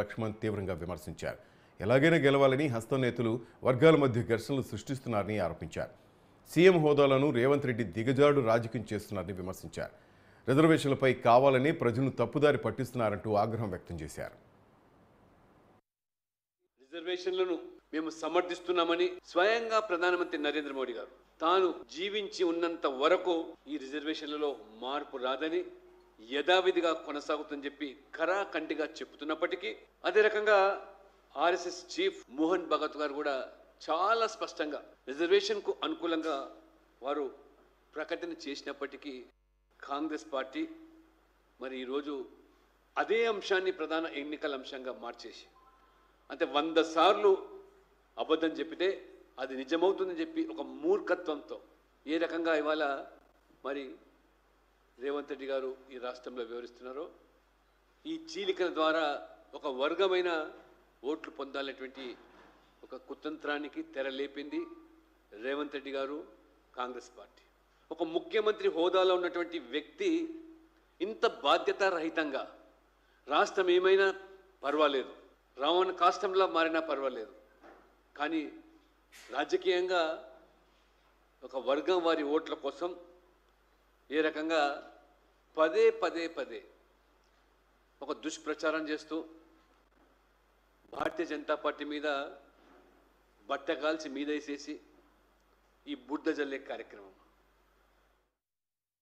లక్ష్మణ్ తీవ్రంగా విమర్శించారు. ఎలాగైనా గెలవాలని హస్తం నేతలు వర్గాల మధ్య ఘర్షణలు సృష్టిస్తున్నారని ఆరోపించారు. సీఎం హోదాలను రేవంత్ రెడ్డి దిగజాడు రాజకీయం చేస్తున్నారని విమర్శించారు. రిజర్వేషన్లపై కావాలని ప్రజలను తప్పుదారి పట్టిస్తున్నారంటూ ఆగ్రహం వ్యక్తం చేశారు. రిజర్వేషన్లను మేము సమర్థిస్తున్నామని స్వయంగా ప్రధానమంత్రి నరేంద్ర మోడీ గారు తాను జీవించి ఉన్నంత వరకు ఈ రిజర్వేషన్లలో మార్పు రాదని యథావిధిగా కొనసాగుతుందని చెప్పి ఖరాఖండిగా చెప్తున్నప్పటికీ అదే రకంగా ఆర్ఎస్ఎస్ చీఫ్ మోహన్ భగత్ గారు కూడా చాలా స్పష్టంగా రిజర్వేషన్కు అనుకూలంగా వారు ప్రకటన చేసినప్పటికీ కాంగ్రెస్ పార్టీ మరి ఈరోజు అదే అంశాన్ని ప్రధాన ఎన్నికల అంశంగా మార్చేసి అంటే 100 సార్లు అబద్ధం చెప్పితే అది నిజమవుతుందని చెప్పి ఒక మూర్ఖత్వంతో ఏ రకంగా ఇవాళ మరి రేవంత్ రెడ్డి గారు ఈ రాష్ట్రంలో వివరిస్తున్నారో ఈ చీలికల ద్వారా ఒక వర్గమైన ఓట్లు పొందాలనేటువంటి ఒక కుతంత్రానికి తెరలేపింది రేవంత్ రెడ్డి గారు కాంగ్రెస్ పార్టీ. ఒక ముఖ్యమంత్రి హోదాలో ఉన్నటువంటి వ్యక్తి ఇంత బాధ్యతారహితంగా రాష్ట్రం ఏమైనా పర్వాలేదు, రావణ కాష్టంలా మారినా పర్వాలేదు, కానీ రాజకీయంగా ఒక వర్గం వారి ఓట్ల కోసం ఏ రకంగా పదే ఒక దుష్ప్రచారం చేస్తూ భారతీయ జనతా పార్టీ మీద బట్టగాల్చి మీదేసేసి ఈ బుడ్డ జల్లే కార్యక్రమం